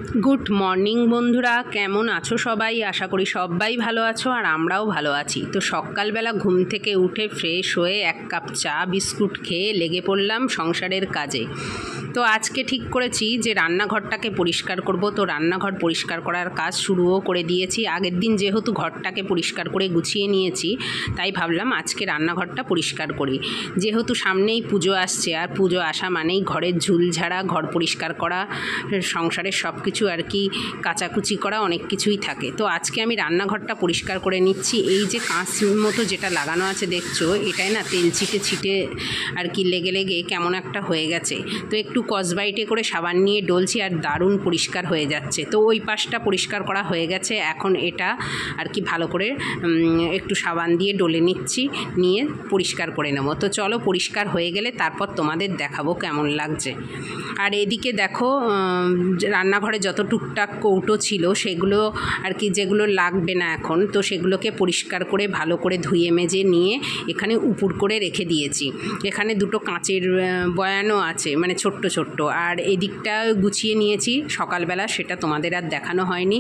Good morning বন্ধুরা, কেমন আছো সবাই? আশা করি সবাই ভালো আছো আর আমরাও ভালো আছি। তো সকালবেলা ঘুম থেকে উঠে ফ্রেশ হয়ে এক কাপ চা বিস্কুট খেয়ে লেগে পড়লাম সংসারের কাজে। তো আজকে ঠিক করেছি যে রান্নাঘরটাকে পরিষ্কার করব। তো রান্নাঘর পরিষ্কার করার কাজ শুরুও করে দিয়েছি। আগের দিন যেহেতু ঘরটাকে পরিষ্কার করে গুছিয়ে নিয়েছি, তাই ভাবলাম আজকে রান্নাঘরটা পরিষ্কার করি। যেহেতু সামনেই পুজো আসছে, আর পুজো আসা মানেই ঘরের ঝুল ঝাড়া, ঘর পরিষ্কার করা, সংসারের সব কিছু আর কি কাচাকুচি করা, অনেক কিছুই থাকে। তো আজকে আমি রান্নাঘরটা পরিষ্কার করে নিচ্ছি। এই যে কাঁচ মতো যেটা লাগানো আছে দেখছো, এটাই না তেল ছিটে ছিটে আর কি লেগে লেগে কেমন একটা হয়ে গেছে। তো একটু কসবাইটে করে সাবান নিয়ে ডলছি আর দারুণ পরিষ্কার হয়ে যাচ্ছে। তো ওই পাশটা পরিষ্কার করা হয়ে গেছে, এখন এটা আর কি ভালো করে একটু সাবান দিয়ে ডলে নিচ্ছি, নিয়ে পরিষ্কার করে নেব। তো চলো, পরিষ্কার হয়ে গেলে তারপর তোমাদের দেখাবো কেমন লাগছে। আর এদিকে দেখো, রান্নাঘরে যত টুকটাক কৌটো ছিল সেগুলো আর কি যেগুলো লাগবে না এখন, তো সেগুলোকে পরিষ্কার করে ভালো করে ধুয়ে মেজে নিয়ে এখানে উপুড় করে রেখে দিয়েছি। এখানে দুটো কাঁচের বয়ানও আছে, মানে ছোট্ট ছোট্ট। আর এদিকটা গুছিয়ে নিয়েছি সকালবেলা, সেটা তোমাদের আর দেখানো হয়নি।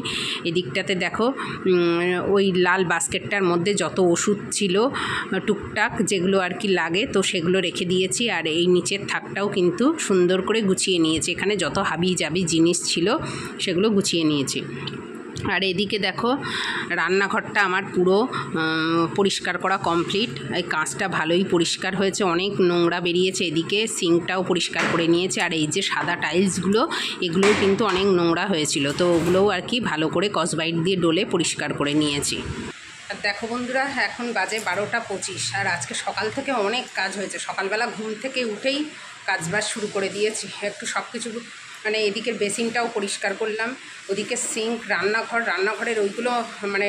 এদিকটাতে দেখো, ওই লাল বাস্কেটটার মধ্যে যত ওষুধ ছিল টুকটাক যেগুলো আর কি লাগে, তো সেগুলো রেখে দিয়েছি। আর এই নিচের থাকটাও কিন্তু সুন্দর করে গুছিয়ে নিয়েছি। এখানে যত হাবি জাবি জিনিস ছিল সেগুলো গুছিয়ে নিয়েছি। আর এদিকে দেখো, রান্নাঘরটা আমার পুরো পরিষ্কার করা কমপ্লিট। এই কাঁচটা ভালোই পরিষ্কার হয়েছে, অনেক নোংরা বেরিয়েছে। এদিকে সিঙ্কটাও পরিষ্কার করে নিয়েছে। আর এই যে সাদা টাইলসগুলো, এগুলোও কিন্তু অনেক নোংরা হয়েছিল, তো ওগুলোও আর কি ভালো করে কসবাইট দিয়ে ডলে পরিষ্কার করে নিয়েছি। আর দেখো বন্ধুরা, এখন বাজে 12টা 25। আর আজকে সকাল থেকে অনেক কাজ হয়েছে। সকালবেলা ঘুম থেকে উঠেই কাজবাজ শুরু করে দিয়েছি। একটু সব কিছু মানে এদিকের বেসিনটাও পরিষ্কার করলাম, ওদিকে সিঙ্ক, রান্নাঘরের ওইগুলো মানে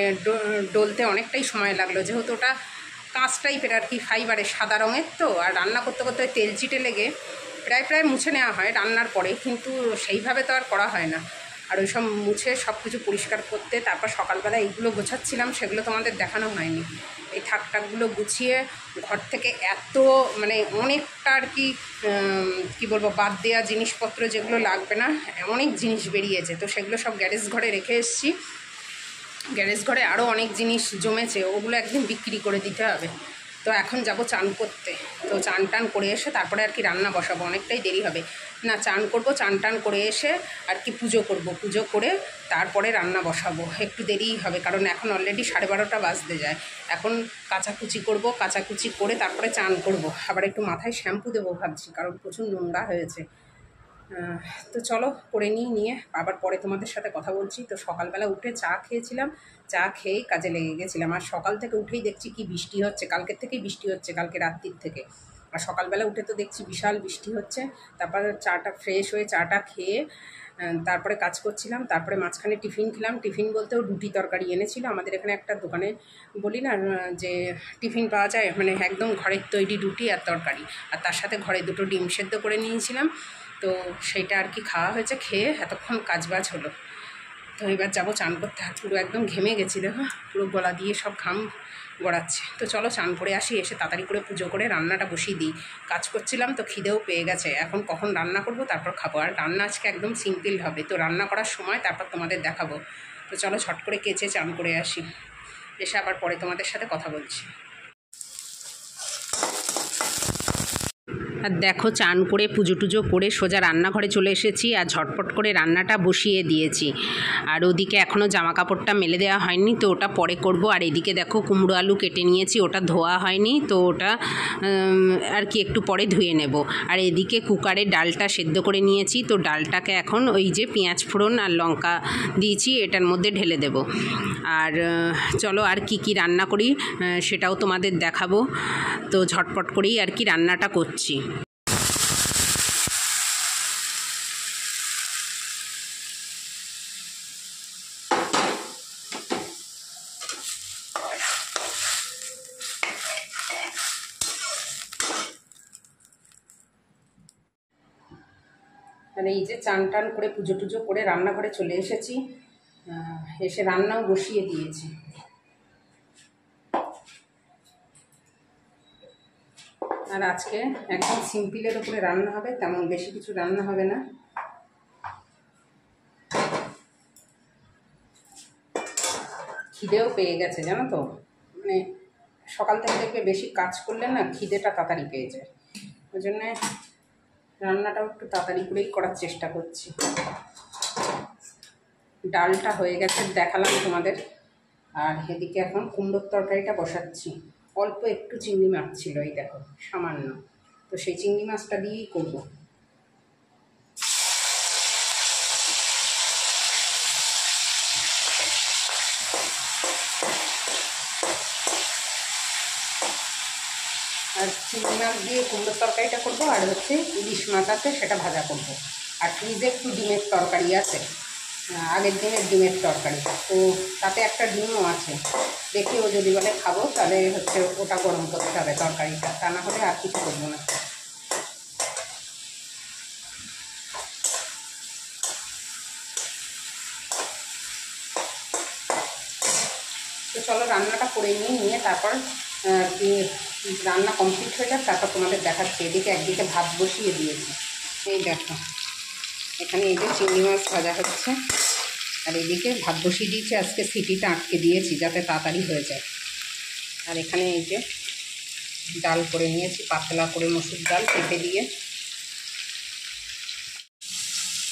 ডলতে অনেকটাই সময় লাগলো, যেহেতু ওটা কাঁচ টাইপের আর কি, ফাইবারের সাদা রঙের। তো আর রান্না করতে করতে তেল চিটে লেগে প্রায় মুছে নেওয়া হয় রান্নার পরে, কিন্তু সেইভাবে তো আর করা হয় না। আর ওই সব মুছে সব কিছু পরিষ্কার করতে তারপর সকালবেলা এইগুলো গোছাচ্ছিলাম, সেগুলো তোমাদের দেখানো হয়নি। এই থাকটাকগুলো গুছিয়ে ঘর থেকে এত মানে অনেকটা আর কি কী বলবো, বাদ দেওয়া জিনিসপত্র যেগুলো লাগবে না, অনেক জিনিস বেরিয়েছে। তো সেগুলো সব গ্যারেজ ঘরে রেখে এসেছি। গ্যারেজ ঘরে আরও অনেক জিনিস জমেছে, ওগুলো একদিন বিক্রি করে দিতে হবে। তো এখন যাব চান করতে। তো চান টান করে এসে তারপরে আর কি রান্না বসাবো, অনেকটাই দেরি হবে না। চান করব, চান টান করে এসে আর কি পুজো করব, পুজো করে তারপরে রান্না বসাবো। একটু দেরিই হবে, কারণ এখন অলরেডি 12:30 বাজতে যায়। এখন কাচাকুচি করব, কাচাকুচি করে তারপরে চান করব। আবার একটু মাথায় শ্যাম্পু দেবো ভাবছি, কারণ প্রচুর নোংরা হয়েছে। তো চলো করে নিয়ে আবার পরে তোমাদের সাথে কথা বলছি। তো সকালবেলা উঠে চা খেয়েছিলাম, চা খেয়েই কাজে লেগে গেছিলাম। আর সকাল থেকে উঠেই দেখছি কি বৃষ্টি হচ্ছে, কালকের থেকেই বৃষ্টি হচ্ছে, কালকে রাত্রির থেকে। আর সকালবেলা উঠে তো দেখছি বিশাল বৃষ্টি হচ্ছে। তারপর চাটা ফ্রেশ হয়ে চাটা খেয়ে তারপরে কাজ করছিলাম। তারপরে মাঝখানে টিফিন খেলাম। টিফিন বলতেও রুটি তরকারি এনেছিল। আমাদের এখানে একটা দোকানে বলি না যে টিফিন পাওয়া যায়, মানে একদম ঘরের তৈরি রুটি আর তরকারি, আর তার সাথে ঘরে দুটো ডিম সেদ্ধ করে নিয়েছিলাম। তো সেইটা আর কি খাওয়া হয়েছে, খেয়ে এতক্ষণ কাজবাজ হলো। তো এবার যাবো চান করতে। হাত পুরো একদম ঘেমে গেছি, দেখো পুরো গলা দিয়ে সব ঘাম গড়াচ্ছে। তো চলো চান করে আসি, এসে তাড়াতাড়ি করে পুজো করে রান্নাটা বসিয়ে দিই। কাজ করছিলাম তো খিদেও পেয়ে গেছে, এখন কখন রান্না করব তারপর খাবো। আর রান্না আজকে একদম সিম্পল হবে, তো রান্না করার সময় তারপর তোমাদের দেখাবো। তো চলো ছট করে কেচে চান করে আসি, এসে আবার পরে তোমাদের সাথে কথা বলছি। আর দেখো, চান করে পুজো টুজো করে সোজা রান্নাঘরে চলে এসেছি আর ঝটপট করে রান্নাটা বসিয়ে দিয়েছি। আর ওদিকে এখনও জামা কাপড়টা মেলে দেওয়া হয়নি, তো ওটা পরে করব। আর এদিকে দেখো কুমড়ো আলু কেটে নিয়েছি, ওটা ধোয়া হয়নি, তো ওটা আর কি একটু পরে ধুয়ে নেব। আর এদিকে কুকারে ডালটা সেদ্ধ করে নিয়েছি, তো ডালটাকে এখন ওই যে পেঁয়াজ ফোড়ন আর লঙ্কা দিয়েছি এটার মধ্যে ঢেলে দেব। আর চলো আর কি রান্না করি সেটাও তোমাদের দেখাবো। তো ঝটপট করেই আর কি রান্নাটা করছি। মানে এই যে চান টান করে পুজো টুজো করে রান্নাঘরে চলে এসেছি, এসে রান্নাও বসিয়ে দিয়েছি। আর আজকে একদম সিম্পলের উপরে রান্না হবে, তেমন বেশি কিছু রান্না হবে না। খিদেও পেয়ে গেছে জানো তো, মানে সকাল থেকে দেখবে বেশি কাজ করলে না খিদেটা তাড়াতাড়ি পেয়ে যায়, ওই জন্যে রান্নাটাও একটু তাড়াতাড়ি করেই করার চেষ্টা করছি। ডালটা হয়ে গেছে দেখালাম তোমাদের, আর এদিকে এখন কুমড়োর তরকারিটা বসাচ্ছি। অল্প একটু চিংড়ি মাছ ছিল, এই দেখো সামান্য, তো সেই চিংড়ি মাছটা দিয়েই করবো। আর চিংড়ি মাছ দিয়ে কুমড়োর তরকারিটা করবো, আর হচ্ছে ইলিশ মাছ আছে সেটা ভাজা করবো। আর ফ্রিজে একটু ডিমের তরকারি আছে, আগের দিনের ডিমের তরকারি, তো তাতে একটা ডিমও আছে। দেখি ও যদি বলে খাবো তাহলে হচ্ছে ওটা গরম করতে হবে তরকারিটা, তা না হলে আর কিছু করবো না। তো চলো রান্নাটা করে নিয়ে তারপর রান্না কমপ্লিট হয়ে যাক, তারপর তোমাদের দেখাচ্ছি। এদিকে একদিকে ভাত বসিয়ে দিয়েছি, এই দেখো এখানে এই যে চিংড়ি মাছ ভাজা হচ্ছে, আর এদিকে ভাত বসিয়ে দিয়েছি। আজকে সিটিটা আটকে দিয়েছি যাতে তাড়াতাড়ি হয়ে যায়। আর এখানে এই যে ডাল করে নিয়েছি, পাতলা করে মসুর ডাল পেঁপে দিয়ে।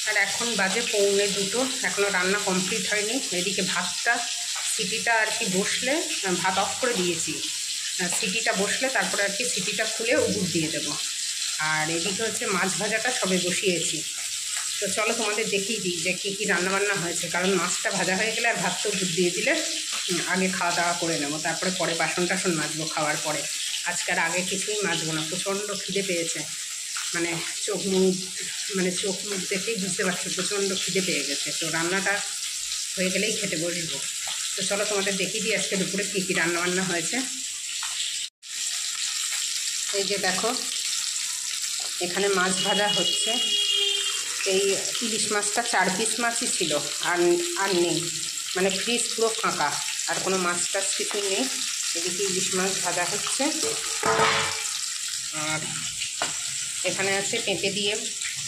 আর এখন বাজে 1:45, এখনও রান্না কমপ্লিট হয়নি। এদিকে ভাতটা সিটিটা আর কি বসলে, ভাত অফ করে দিয়েছি, সিটিটা বসলে তারপরে আর কি সিটিটা খুলে উবুর দিয়ে দেবো। আর এদিকে হচ্ছে মাছ ভাজাটা সবে বসিয়েছি। তো চলো তোমাদের দেখিয়ে দিই যে কী কী রান্নাবান্না হয়েছে, কারণ মাছটা ভাজা হয়ে গেলে আর ভাতটা উবুর দিয়ে দিলে আগে খাওয়া দাওয়া করে নেবো, তারপরে পরে বাসন টাসন মাজবো খাওয়ার পরে। আজকে আর আগে কিছুই মাজবো না, প্রচণ্ড খিদে পেয়েছে, মানে চোখ মুখ দেখেই বুঝতে পারছি প্রচণ্ড খিদে পেয়ে গেছে। তো রান্নাটা হয়ে গেলেই খেতে বসবো। তো চলো তোমাদের দেখিয়ে দিই আজকে দুপুরে কী কী রান্নাবান্না হয়েছে। এই যে দেখো এখানে মাছ ভাজা হচ্ছে। এই ইলিশ মাছটা 4 পিস মাছই ছিল, আর নেই, মানে ফ্রিজ পুরো ফাঁকা, আর কোনো মাছ টাছ কিছুই নেই। এদিকে ইলিশ মাছ ভাজা হচ্ছে। আর এখানে আছে পেঁপে দিয়ে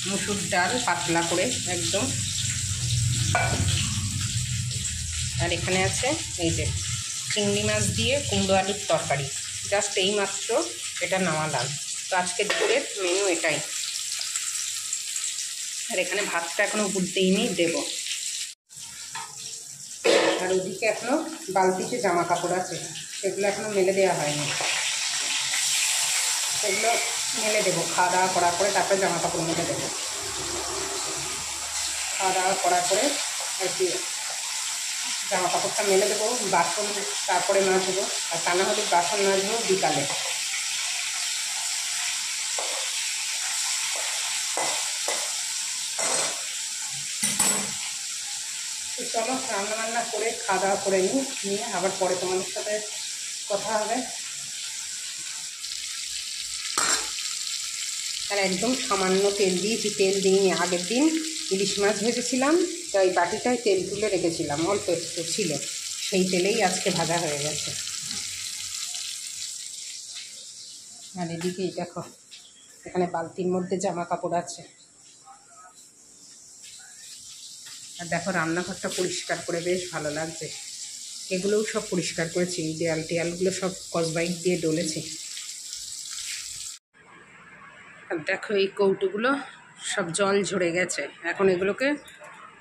মুসুর ডাল পাতলা করে একদম। আর এখানে আছে এই যে চিংড়ি মাছ দিয়ে কুমড়ো আলুর তরকারি, জাস্ট এই মাত্র এটা নামালাম। তো আজকে দুপুরের মেনু এটাই। আর এখানে ভাতটা এখনও বুঝতেই নেই দেবো। আর ওদিকে এখনও বালতিতে জামা কাপড় আছে, সেগুলো এখনও মেলে দেওয়া হয়নি, সেগুলো মেলে দেবো। খাওয়া দাওয়া করার পরে তারপরে জামা কাপড় মেলে দেবো। খাওয়া দাওয়া করার পরে আর কি জামা কাপড়টা মেলে দেবো, বাসন তারপরে মাজবো। আর তা না হলে বাসন মাজবো বিকালে। তো চলো রান্নাবান্না করে খাওয়া দাওয়া করে নিয়ে আবার পরে তোমাদের সাথে কথা হবে। আর একদম সামান্য তেল দিয়েছি, তেল দিইনি। আগের দিন ইলিশ মাছ ভেজেছিলাম, তো এই বাটিটায় তেল তুলে রেখেছিলাম, অল্প একটু ছিল, সেই তেলেই আজকে ভাজা হয়ে গেছে। আর এদিকেই দেখো এখানে বালতির মধ্যে জামা কাপড় আছে। আর দেখো রান্নাঘরটা পরিষ্কার করে বেশ ভালো লাগছে। এগুলোও সব পরিষ্কার করেছি, এই দেয়াল টেয়ালগুলো সব স্কচব্রাইট দিয়ে ডলেছি। আর দেখো এই কৌটোগুলো সব জল ঝরে গেছে, এখন এগুলোকে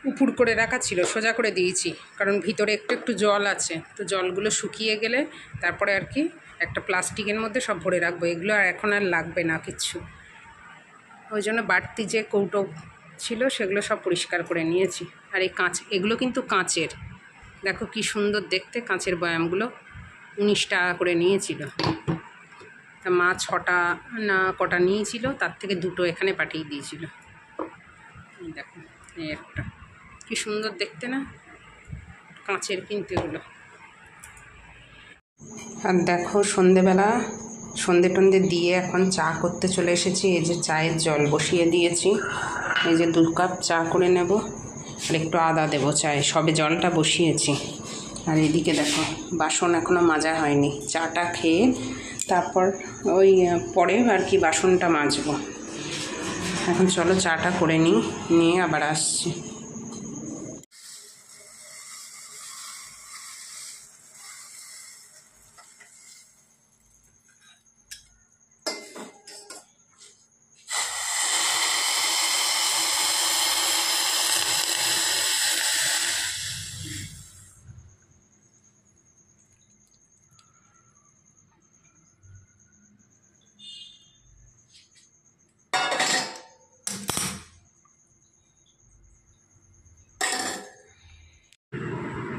উপুর করে রাখা ছিল, সোজা করে দিয়েছি, কারণ ভিতরে একটু একটু জল আছে। তো জলগুলো শুকিয়ে গেলে তারপরে আর কি একটা প্লাস্টিকের মধ্যে সব ভরে রাখবো। এগুলো আর এখন আর লাগবে না কিচ্ছু, ওই জন্য বাড়তি যে কৌটো ছিল সেগুলো সব পরিষ্কার করে নিয়েছি। আর এই এগুলো কিন্তু কাঁচের, দেখো কি সুন্দর দেখতে কাঁচের বয়ামগুলো। 19 টাকা করে নিয়েছিল। তা মা 6টা না কটা নিয়েছিল, তার থেকে 2টো এখানে পাঠিয়ে দিয়েছিল। দেখো এই একটা কি সুন্দর দেখতে না, কাঁচের কিন্তু এগুলো। আর দেখো সন্ধেবেলা সন্ধে টন্ধে দিয়ে এখন চা করতে চলে এসেছি। এই যে চায়ের জল বসিয়ে দিয়েছি, এই যে 2 কাপ চা করে নেব, আর একটু আদা দেবো চায়ে, সবে জলটা বসিয়েছি। আর এদিকে দেখো বাসন এখনও মাজা হয়নি, চাটা খেয়ে তারপর ওই পরে আর কি বাসনটা মাজবো। এখন চলো চাটা করে নিয়ে আবার আসছি।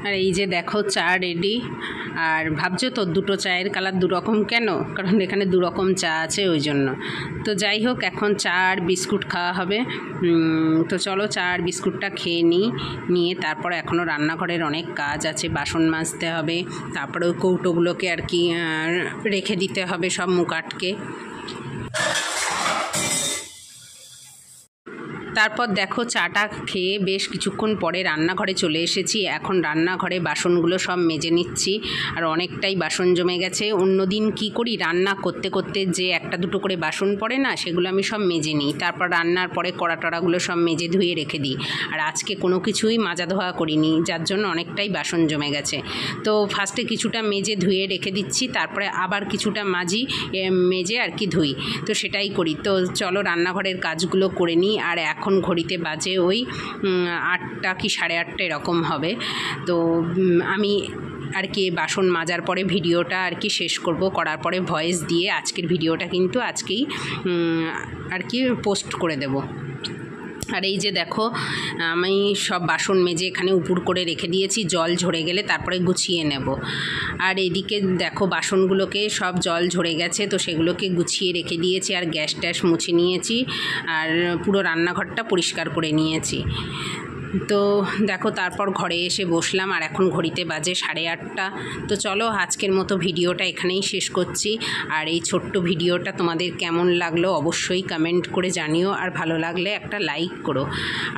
আর এই যে দেখো চা রেডি। আর ভাবছো তো দুটো চায়ের কালার দুরকম কেন? কারণ এখানে দুরকম চা আছে ওই জন্য। তো যাই হোক, এখন চা আর বিস্কুট খাওয়া হবে। তো চলো চা আর বিস্কুটটা খেয়ে নিয়ে তারপরে এখনও রান্নাঘরের অনেক কাজ আছে, বাসন মাজতে হবে, তারপরে ওই কৌটোগুলোকে আর কি রেখে দিতে হবে সব মুখ আটকে। তারপর দেখো চাটা খেয়ে বেশ কিছুক্ষণ পরে রান্নাঘরে চলে এসেছি। এখন রান্নাঘরে বাসনগুলো সব মেজে নিচ্ছি। আর অনেকটাই বাসন জমে গেছে। অন্যদিন কি করি, রান্না করতে করতে যে একটা দুটো করে বাসন পড়ে না, সেগুলো আমি সব মেজে নিই। তারপর রান্নার পরে কড়া টড়াগুলো সব মেজে ধুয়ে রেখে দিই। আর আজকে কোনো কিছুই মাজা ধোয়া করিনি, যার জন্য অনেকটাই বাসন জমে গেছে। তো ফার্স্টে কিছুটা মেজে ধুয়ে রেখে দিচ্ছি, তারপরে আবার কিছুটা মেজে আর কি ধুই। তো সেটাই করি। তো চলো রান্নাঘরের কাজগুলো করে নিই। আর এখন ঘড়িতে বাজে ওই 8টা কি 8:30 এরকম হবে। তো আমি আর কি বাসন মাজার পরে ভিডিওটা আর কি শেষ করব, করার পরে ভয়েস দিয়ে আজকের ভিডিওটা কিন্তু আজকেই আর কি পোস্ট করে দেব। আর এই যে দেখো, আমি সব বাসন মেজে এখানে উপুর করে রেখে দিয়েছি, জল ঝরে গেলে তারপরে গুছিয়ে নেব। আর এদিকে দেখো বাসনগুলোকে সব জল ঝরে গেছে, তো সেগুলোকে গুছিয়ে রেখে দিয়েছি। আর গ্যাস ট্যাস মুছে নিয়েছি, আর পুরো রান্নাঘরটা পরিষ্কার করে নিয়েছি। তো দেখো তারপর ঘরে এসে বসলাম। আর এখন ঘড়িতে বাজে 8:30। তো চলো আজকের মতো ভিডিওটা এখানেই শেষ করছি। আর এই ছোট্ট ভিডিওটা তোমাদের কেমন লাগলো অবশ্যই কমেন্ট করে জানিও। আর ভালো লাগলে একটা লাইক করো।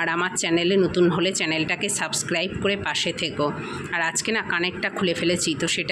আর আমার চ্যানেলে নতুন হলে চ্যানেলটাকে সাবস্ক্রাইব করে পাশে থেকো। আর আজকে না কানেরটা খুলে ফেলেছি, তো সেটা